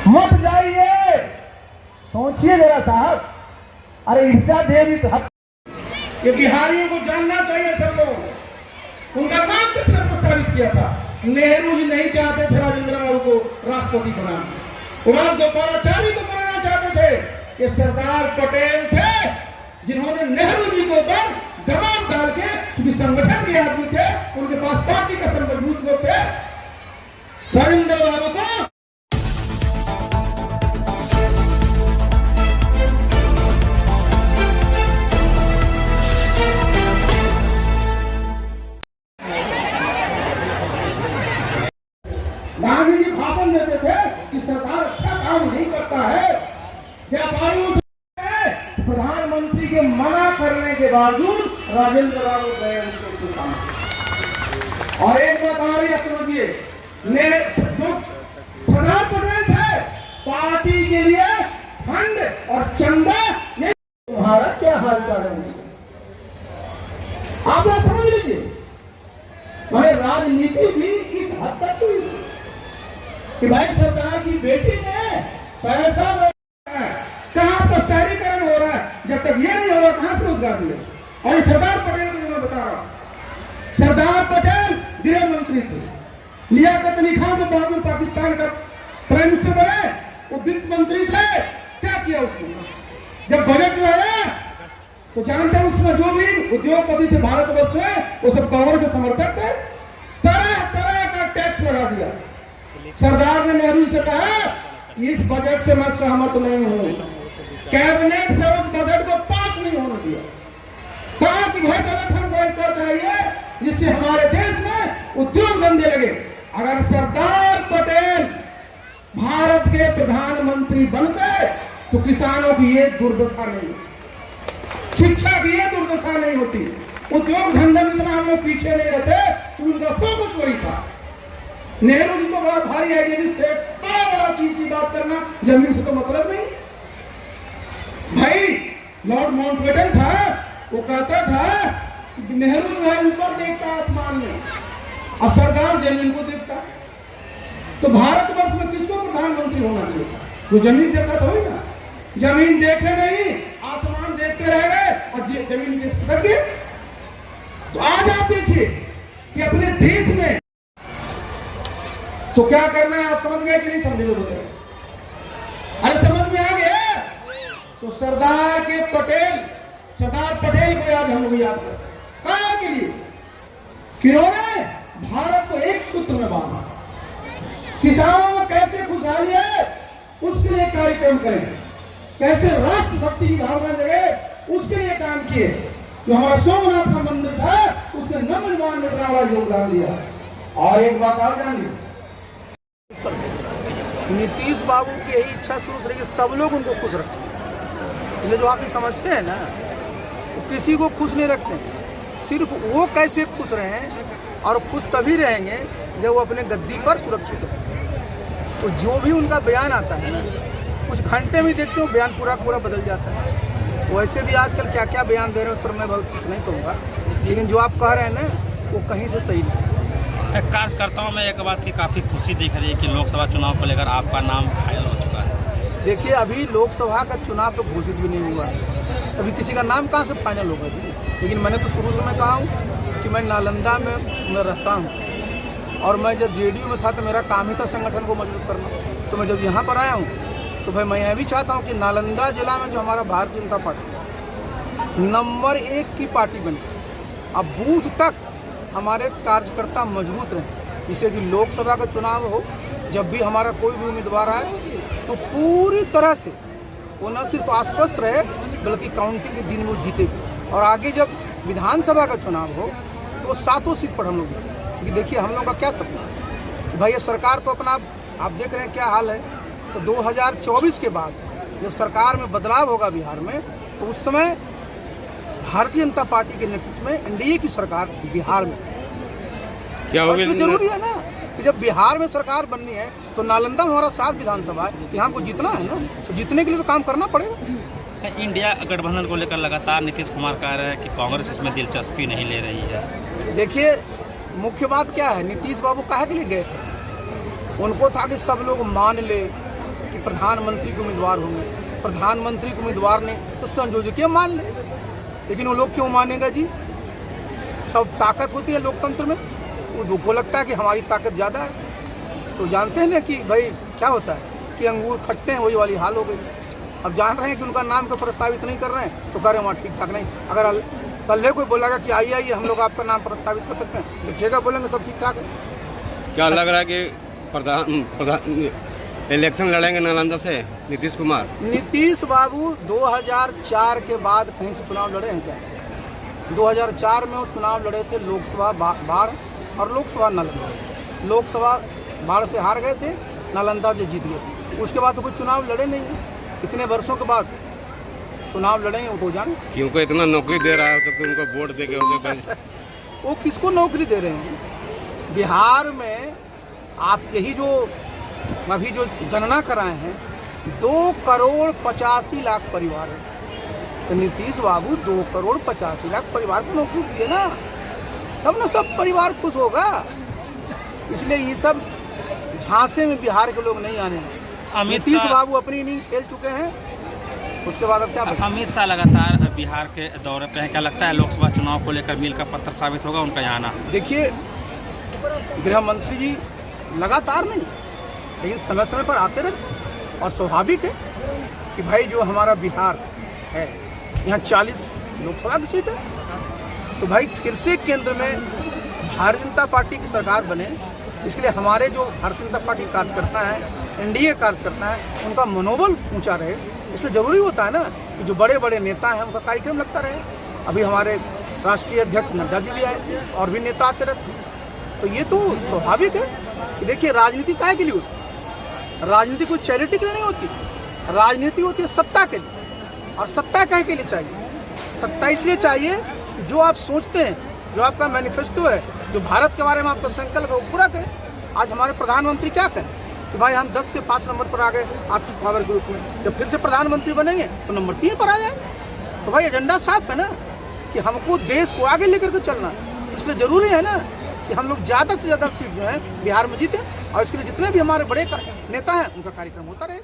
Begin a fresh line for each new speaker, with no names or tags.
मत जाइए, सोचिए जरा साहब। अरे ईर्ष्या देवी तो
ये बिहारियों को जानना चाहिए सब लोग। उनका नाम किसने प्रस्तावित किया था? नेहरू जी नहीं चाहते थे राजेंद्र बाबू को राष्ट्रपति बनाना, राजगोपालाचारी को बनाना चाहते थे। ये सरदार पटेल थे जिन्होंने नेहरू जी को पर दबाव डाल के, क्योंकि संगठन के आदमी थे, उनके पास पार्टी का मजबूत लोग थे, राजेंद्र बाबू को गांधी जी भाषण देते थे कि सरकार अच्छा काम नहीं करता है, व्यापारियों से
प्रधानमंत्री के मना करने के बावजूद राजेंद्र बाबू गए उनको सुना।
और एक बात आ रही है, समझिए, जो सरदार पटेल थे, पार्टी के लिए फंड और चंदा, ये
तुम्हारा क्या हाल चाल है?
आप लोग समझ लीजिए।
मैंने राजनीति भी इस हद तक हुई
कि भाई सरकार की बेटी ने पैसा कहां तो शहरीकरण हो रहा है, जब तक ये नहीं होगा कहां से रोजगार मिलेगा। और सरदार पटेल को जो मैं बता रहा हूं, सरदार पटेल गृह मंत्री थे, लियाकत अली खान जो बाद में पाकिस्तान का प्राइम मिनिस्टर बने, वो वित्त मंत्री थे। क्या किया उसने? जब बजट लाया तो जानते हैं उसमें जो भी उद्योगपति थे भारतवर्ष में, वो सब गवर्नर के समर्थक थे, तरह तरह का टैक्स लगा दिया। सरदार ने नेहरू से कहा इस बजट से मैं सहमत नहीं हूं, कैबिनेट से उस बजट को पास नहीं होने दिया। कहा कि भाई बजट हमको ऐसा चाहिए जिससे हमारे देश में उद्योग धंधे लगे। अगर सरदार पटेल भारत के प्रधानमंत्री बनते तो किसानों की ये दुर्दशा नहीं, शिक्षा की ये दुर्दशा नहीं होती, उद्योग धंधे में इतना हम लोग पीछे नहीं रहते। उनका फोकस वही था। नेहरू जी तो बड़ा भारी आइडियलिस्ट थे, बड़ा बड़ा चीज की बात करना, जमीन से तो मतलब नहीं। भाई लॉर्ड माउंटबेटन था, वो कहता था कि नेहरू जो है ऊपर देखता आसमान में और सरदार जमीन को देखता। तो भारतवर्ष में किसको प्रधानमंत्री होना चाहिए? वो जमीन देखा तो ही ना, जमीन देखे नहीं, आसमान देखते रह गए और जमीन के सटक गए। तो आज आप देखिए कि अपने देश में तो क्या करना है, आप समझ गए कि नहीं समझे? बताइए। अरे समझ में आ गया? तो सरदार पटेल को आज हम लोग याद करते हैं। कहा के लिए? किन्होंने भारत को एक सूत्र में बांधा, किसानों में कैसे खुशहाली है उसके लिए कार्यक्रम करें, कैसे राष्ट्रभक्ति की भावना जगे उसके लिए काम किए। जो हमारा सोमनाथ का मंदिर था उसके नवनिर्माण में बड़ा योगदान दिया। और एक बात और जान ली,
नीतीश बाबू की यही इच्छा शुरू से रही है, सब लोग उनको खुश रखें। इसलिए जो आप ये समझते हैं ना, वो किसी को खुश नहीं रखते हैं। सिर्फ वो कैसे खुश रहें, और खुश तभी रहेंगे जब वो अपने गद्दी पर सुरक्षित हो। तो जो भी उनका बयान आता है ना, कुछ घंटे में देखते हो बयान पूरा पूरा बदल जाता है। वैसे भी आजकल क्या क्या बयान दे रहे हैं उस पर मैं बहुत कुछ नहीं कहूँगा, लेकिन जो आप कह रहे हैं ना वो कहीं से सही नहीं।
कार्यकर्ताओं में एक बात की काफ़ी खुशी दिख रही है कि लोकसभा चुनाव को लेकर आपका नाम फाइनल हो चुका है।
देखिए अभी लोकसभा का चुनाव तो घोषित भी नहीं हुआ, अभी किसी का नाम कहाँ से फाइनल होगा जी। लेकिन मैंने तो शुरू से मैं कहा हूँ कि मैं नालंदा में मैं रहता हूँ, और मैं जब जेडीयू में था तो मेरा काम ही था संगठन को मजबूत करना। तो मैं जब यहाँ पर आया हूँ तो भाई मैं यह भी चाहता हूँ कि नालंदा जिला में जो हमारा भारतीय जनता पार्टी नंबर 1 की पार्टी बने, अब बूथ तक हमारे कार्यकर्ता मजबूत रहें, जिससे कि लोकसभा का चुनाव हो, जब भी हमारा कोई भी उम्मीदवार आए तो पूरी तरह से वो न सिर्फ आश्वस्त रहे बल्कि काउंटिंग के दिन वो जीते भी। और आगे जब विधानसभा का चुनाव हो तो 7 सीट पर हम लोग जीते। क्योंकि देखिए हम लोगों का क्या सपना है कि भाई ये सरकार तो अपना आप देख रहे हैं क्या हाल है। तो 2024 के बाद जब सरकार में बदलाव होगा बिहार में, तो उस समय भारतीय जनता पार्टी के नेतृत्व में एनडीए की सरकार बिहार में क्या होगा। जरूरी है ना कि जब बिहार में सरकार बननी है तो नालंदा में हमारा 7 विधानसभा है, यहाँ हमको जीतना है ना, तो जीतने के लिए तो काम करना पड़ेगा।
इंडिया गठबंधन को लेकर लगातार नीतीश कुमार कह रहे हैं कि कांग्रेस इसमें दिलचस्पी नहीं ले रही है।
देखिए मुख्य बात क्या है, नीतीश बाबू काहे के लिए गए थे? उनको था कि सब लोग मान ले, कि प्रधानमंत्री के उम्मीदवार होंगे, प्रधानमंत्री के उम्मीदवार ने तो संयोजकीय मान ले, लेकिन वो लोग क्यों मानेगा जी? सब ताकत होती है लोकतंत्र में, उनको लगता है कि हमारी ताकत ज़्यादा है। तो जानते हैं ना कि भाई क्या होता है कि अंगूर खट्टे हैं, वही वाली हाल हो गई। अब जान रहे हैं कि उनका नाम को प्रस्तावित नहीं कर रहे हैं तो कह रहे हैं वहाँ ठीक ठाक नहीं। अगर कल कोई बोलेगा कि आइए हम लोग आपका नाम प्रस्तावित कर सकते हैं, देखिएगा बोलेंगे सब ठीक ठाक है।
क्या लग रहा है कि प्रधान इलेक्शन लड़ेंगे नालंदा से नीतीश कुमार?
नीतीश बाबू 2004 के बाद कहीं से चुनाव लड़े हैं क्या? 2004 में वो चुनाव लड़े थे लोकसभा बाढ़ और लोकसभा नालंदा। लोकसभा बाढ़ से हार गए थे, नालंदा से जीत गए। उसके बाद तो कोई चुनाव लड़े नहीं है। इतने वर्षों के बाद चुनाव लड़ेंगे वो तो जाने।
क्योंकि इतना नौकरी दे रहा है, हो सकता है उनको वोट दे के हो सकता है।
वो किसको नौकरी दे रहे हैं? बिहार में आप यही जो अभी जो गणना कराए हैं 2,85,00,000 परिवार है, तो नीतीश बाबू 2,85,00,000 परिवार को नौकरी दिए ना, तब ना सब परिवार खुश होगा। इसलिए ये सब झांसे में बिहार के लोग नहीं आने हैं। नीतीश बाबू अपनी इनिंग खेल चुके हैं, उसके बाद अब क्या बचा?
अमित शाह लगातार बिहार के दौरे पे हैं, क्या लगता है लोकसभा चुनाव को लेकर मील का पत्थर साबित होगा उनका यहाँ आना?
देखिए, गृह मंत्री जी लगातार नहीं लेकिन समय समय पर आते रहते और स्वाभाविक है कि भाई जो हमारा बिहार है यहाँ 40 लोकसभा की सीट है, तो भाई फिर से केंद्र में भारतीय जनता पार्टी की सरकार बने, इसके लिए हमारे जो भारतीय जनता पार्टी कार्यकर्ता है, एनडीए कार्यकर्ता है, उनका मनोबल ऊंचा रहे। इसलिए ज़रूरी होता है ना कि जो बड़े बड़े नेता हैं उनका कार्यक्रम लगता रहे। अभी हमारे राष्ट्रीय अध्यक्ष नड्डा जी भी आए थे और भी नेता आते रहते हैं। तो ये तो स्वाभाविक है कि देखिए, राजनीति काहे के लिए होती है? राजनीति कोई चैरिटी के लिए नहीं होती, राजनीति होती है सत्ता के लिए। और सत्ता काहे के लिए चाहिए? सत्ता इसलिए चाहिए कि जो आप सोचते हैं, जो आपका मैनिफेस्टो है, जो भारत के बारे में आपका संकल्प है, वो पूरा करें। आज हमारे प्रधानमंत्री क्या कहें कि भाई हम 10 से 5 नंबर पर आ गए आर्थिक पावर ग्रुप में, जब फिर से प्रधानमंत्री बनेंगे तो नंबर 3 पर आ जाए। तो भाई एजेंडा साफ है ना कि हमको देश को आगे लेकर के चलना है। इसलिए ज़रूरी है ना कि हम लोग ज़्यादा से ज़्यादा सीट जो है बिहार में जीतें, और इसके लिए जितने भी हमारे बड़े नेता हैं उनका कार्यक्रम होता रहे।